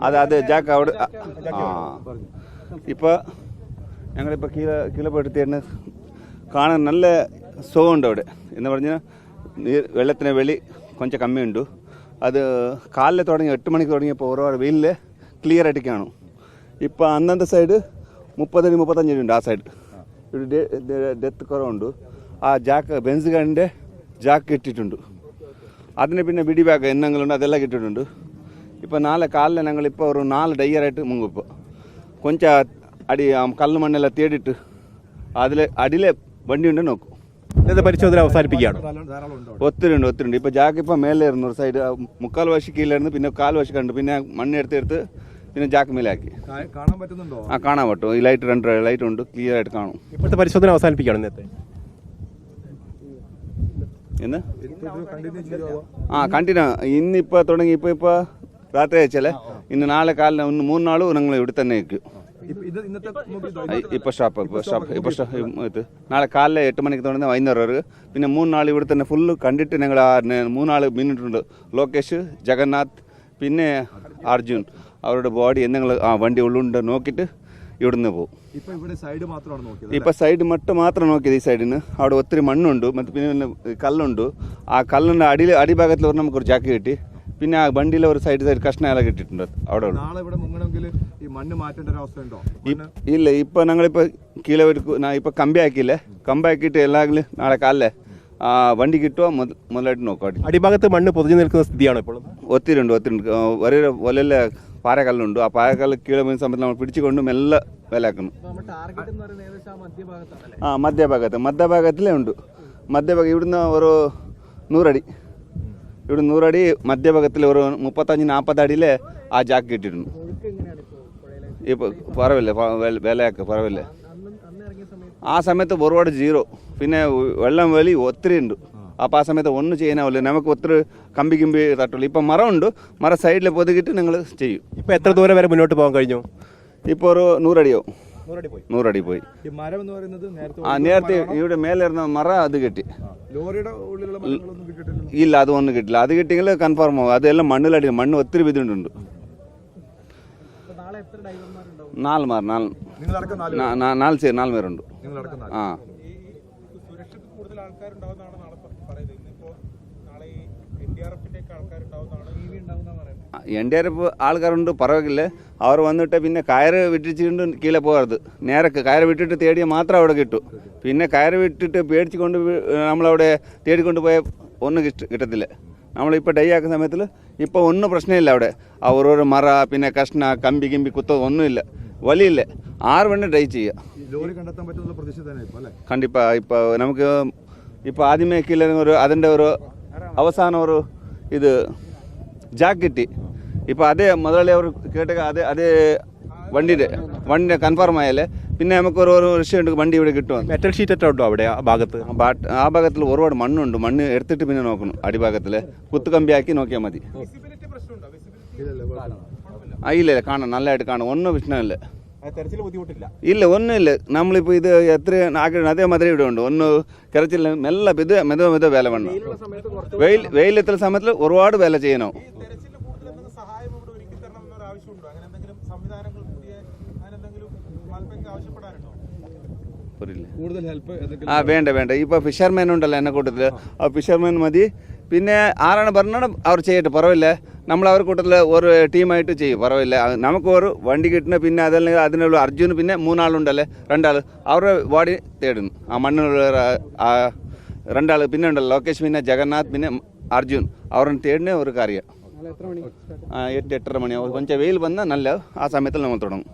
അത് ജാക്ക് അവിടെ ഇപ്പോൾ ഞങ്ങളിപ്പോൾ കീഴപ്പെടുത്തിയാണ് കാണാൻ നല്ല സുഖമുണ്ട് അവിടെ എന്ന് പറഞ്ഞാൽ വെള്ളത്തിന് വെളി കൊഞ്ചം കമ്മിയുണ്ട്. അത് കാലിൽ തുടങ്ങി 8 മണിക്ക് തുടങ്ങിയപ്പോൾ ഓരോ വെയിലിൽ ക്ലിയർ ആയിട്ട് കാണും. ഇപ്പോൾ അന്നത്തെ സൈഡ് 30-35 ഉണ്ട്. ആ സൈഡ് ഇവിടെ ഡെത്ത് കുറവുണ്ട്. ആ ജാക്ക് ബെൻസ് കാറിൻ്റെ ജാക്ക് ഇട്ടിട്ടുണ്ട്. അതിന് പിന്നെ ബിഡി ബാഗ് എന്നെങ്കിലും അതെല്ലാം ഇട്ടിട്ടുണ്ട്. ഇപ്പോൾ നാളെ കാലിൽ ഞങ്ങളിപ്പോൾ ഒരു 4 ഡയ്യറായിട്ട് മുങ്ങും. ഇപ്പോൾ കൊഞ്ചം അടി കല്ല് മണ്ണെല്ലാം തേടിയിട്ട് അതിൽ അടിയിലെ വണ്ടി ഉണ്ട് നോക്കും. പരിശോധന അവസാനിപ്പിക്കുകയാണ്. ഒത്തിരി ഉണ്ട്. ഇപ്പോൾ ജാക്ക് ഇപ്പോൾ മേലായിരുന്നു ഒരു സൈഡ് 3/4 വശം കീഴിലായിരുന്നു. പിന്നെ 1/4 വശം കണ്ടു. പിന്നെ മണ്ണെടുത്ത് പിന്നെ ജാക്ക് മേലാക്കി. കാണാൻ പറ്റുന്നുണ്ടോ? കാണാൻ പറ്റും. ഈ ലൈറ്റ് 2 ലൈറ്റ് ഉണ്ട്, ക്ലിയർ ആയിട്ട് കാണും. ഇപ്പോഴത്തെ പരിശോധന അവസാനിപ്പിക്കുകയാണ് ഇന്നത്തെ. എന്ന് കണ്ടിന്യൂ ഇന്നിപ്പോൾ തുടങ്ങി. ഇപ്പോൾ രാത്രി അയച്ചല്ലേ. ഇന്ന് നാളെ കാലിന് 3 നാളും ഞങ്ങൾ ഇവിടെ തന്നെ നിൽക്കും. ഇപ്പോൾ ഷോപ്പ് നാളെ കാലിലെ 8 മണിക്ക് തുടങ്ങി വൈകുന്നേരം വരെ. പിന്നെ 3 നാൾ ഇവിടെ തന്നെ ഫുള്ള് കണ്ടിട്ട് ഞങ്ങൾ 3 നാൾ മിനിറ്റുണ്ട്. ലോകേഷ്, ജഗന്നാഥ്, പിന്നെ അർജുൻ അവരുടെ ബോഡി എന്തെങ്കിലും വണ്ടി ഉള്ളുണ്ട് നോക്കിയിട്ട് ഇവിടുന്ന് പോകും. ഇപ്പോൾ സൈഡ് മാത്രം നോക്കിയത്. ഈ സൈഡിന് അവിടെ ഒത്തിരി മണ്ണുണ്ട്, പിന്നെ കല്ലുണ്ട്. ആ കല്ലിൻ്റെ അടിഭാഗത്തിൽ ഒരു നമുക്കൊരു ജാക്ക് കിട്ടി. പിന്നെ ആ വണ്ടിയിലെ ഒരു സൈഡ് കഷ്ണാല കിട്ടിയിട്ടുണ്ട് അവിടെ. ഇല്ല, ഇപ്പൊ ഞങ്ങളിപ്പോ കീഴെ ഇപ്പൊ കമ്പി ആക്കിയില്ലേ. കമ്പി ആക്കിയിട്ട് എല്ലാവരും നാളെ കാലിലെ വണ്ടി കിട്ടുക മുതലായിട്ട് നോക്കാം. അടിഭാഗത്ത് മണ്ണ് പൊതിഞ്ഞു നിൽക്കുന്ന സ്ഥിതിയാണ് ഇപ്പോൾ. ഒത്തിരി ഉണ്ട്. ഒരേ ഒലല്ല പാറക്കല്ലുണ്ട്. ആ പാറക്കല്ല് കീഴെ വീഴുന്ന സമയത്ത് നമ്മൾ പിടിച്ചുകൊണ്ട് മെല്ലെ വിലക്കണം. മധ്യഭാഗത്തിലേ ഉണ്ട്. മധ്യഭാഗം ഇവിടുന്ന് ഒരു 100 അടി. ഇവിടെ 100 അടി മധ്യഭാഗത്തിൽ ഒരു 35-40 അടിയിൽ ആ ജാക്ക് കിട്ടിയിട്ടുണ്ട്. ഇപ്പോൾ പറവില്ല, വിലയൊക്കെ പറവില്ല. ആ സമയത്ത് ഒരുപാട് 0. പിന്നെ വെള്ളം വലി ഒത്തിരി ഉണ്ട്. അപ്പോൾ ആ സമയത്ത് ഒന്നും ചെയ്യാനാവില്ല. നമുക്ക് ഒത്തിരി കമ്പി തട്ടുള്ളൂ. ഇപ്പം മരമുണ്ട്. മരം സൈഡിൽ പൊതുകിട്ട് നിങ്ങൾ ചെയ്യും. ഇപ്പോൾ എത്ര ദൂരം വരെ മുന്നോട്ട് പോകാൻ കഴിഞ്ഞു? ഇപ്പോൾ ഒരു 100 അടിയോ 100 അടി പോയി. നേരത്തെ ഇവിടെ മേലിരുന്ന മരം അത് കിട്ടി. ഇല്ല, അതൊന്നും കിട്ടില്ല. അത് കിട്ടിയെങ്കിൽ കൺഫേം ആവും. അതെല്ലാം മണ്ണിലടി. മണ്ണ് ഒത്തിരി വിധുണ്ട്. 4 പേരുണ്ട്. NDRF ആൾക്കാരുണ്ട്. പറവില്ല. അവർ വന്നിട്ട് പിന്നെ കയറ് വിട്ടിച്ചിട്ട് കീഴെ പോകരുത്. നേരെ കയറ് വിട്ടിട്ട് തേടിയാൽ മാത്രം അവിടെ കിട്ടും. പിന്നെ കയറ് വിട്ടിട്ട് പേടിച്ചുകൊണ്ട് നമ്മളവിടെ തേടിക്കൊണ്ട് പോയാൽ ഒന്നും കിട്ടത്തില്ല. നമ്മളിപ്പോൾ ഡൈ ആക്കുന്ന സമയത്തിൽ ഇപ്പോൾ ഒന്നും പ്രശ്നമില്ല. അവിടെ ആ ഓരോരോ മറ പിന്നെ കഷ്ണ കമ്പി കുത്തോ ഒന്നുമില്ല. വലിയില്ല. 6 വേണ്ടി ഡൈ ചെയ്യുക. കണ്ടിപ്പാ. ഇപ്പോൾ നമുക്ക് ഇപ്പോൾ ആദ്യമേ കീഴെ അതിൻ്റെ ഒരു അവസാനം ഒരു ഇത് ജാക്ക് കിട്ടി. ഇപ്പോൾ അതേ മുതലേ അവർ കേട്ട അതേ വണ്ടിയുടെ കൺഫേം ആയാലേ പിന്നെ നമുക്ക് ഒരു വിഷയമുണ്ട്. വണ്ടി ഇവിടെ കിട്ടും. മെറ്റൽ ഷീറ്റ് ഉണ്ടോ അവിടെ ആ ഭാഗത്ത്? ആ ഭാഗത്തിൽ ഒരുപാട് മണ്ണുണ്ട്. മണ്ണ് എടുത്തിട്ട് പിന്നെ നോക്കണം. അടിഭാഗത്തിൽ കുത്തുകമ്പി ആക്കി നോക്കിയാൽ മതി. ഇല്ല, കാണാം. നല്ലതായിട്ട് കാണാം. ഒന്നും പ്രശ്നമില്ല. ഇല്ല, ഒന്നുമില്ല. നമ്മളിപ്പോൾ ഇത് എത്ര ആക്കണം അതേമാതിരി ഇവിടെ ഉണ്ട്. ഒന്ന് കിറച്ചില്ല. മെല്ലെ വില വേണം. വെയിലെത്തുന്ന സമയത്തിൽ ഒരുപാട് വില ചെയ്യണോ. വേണ്ട. ഇപ്പോൾ ഫിഷർമാൻ ഉണ്ടല്ലോ എന്നെ കൂട്ടത്തിൽ. ആ ഫിഷർമാൻ മതി. പിന്നെ ആരാണ് പറഞ്ഞാൽ അവർ ചെയ്യട്ടെ, പറവില്ല. നമ്മൾ അവർ കൂട്ടത്തിൽ ഒരു ടീമായിട്ട് ചെയ്യും, പറവില്ല. നമുക്ക് ഒരു വണ്ടി കിട്ടുന്ന പിന്നെ അതല്ലെങ്കിൽ അതിനുള്ള അർജുന് പിന്നെ 3 ആളുണ്ടല്ലേ, 2 ആൾ അവരുടെ ബോഡി തേടുന്നു. ആ മണ്ണിലുള്ള 2 ആൾ പിന്നെ ഉണ്ടല്ലോ, ലോകേഷ് പിന്നെ ജഗന്നാഥ് പിന്നെ അർജുൻ. അവരുടെ തേടുന്ന ഒരു കാര്യം. 8-8:30 മണിയാവും. കൊഞ്ചം വെയിൽ വന്നാൽ നല്ല ആ സമയത്തിൽ നമ്മൾ തുടങ്ങും.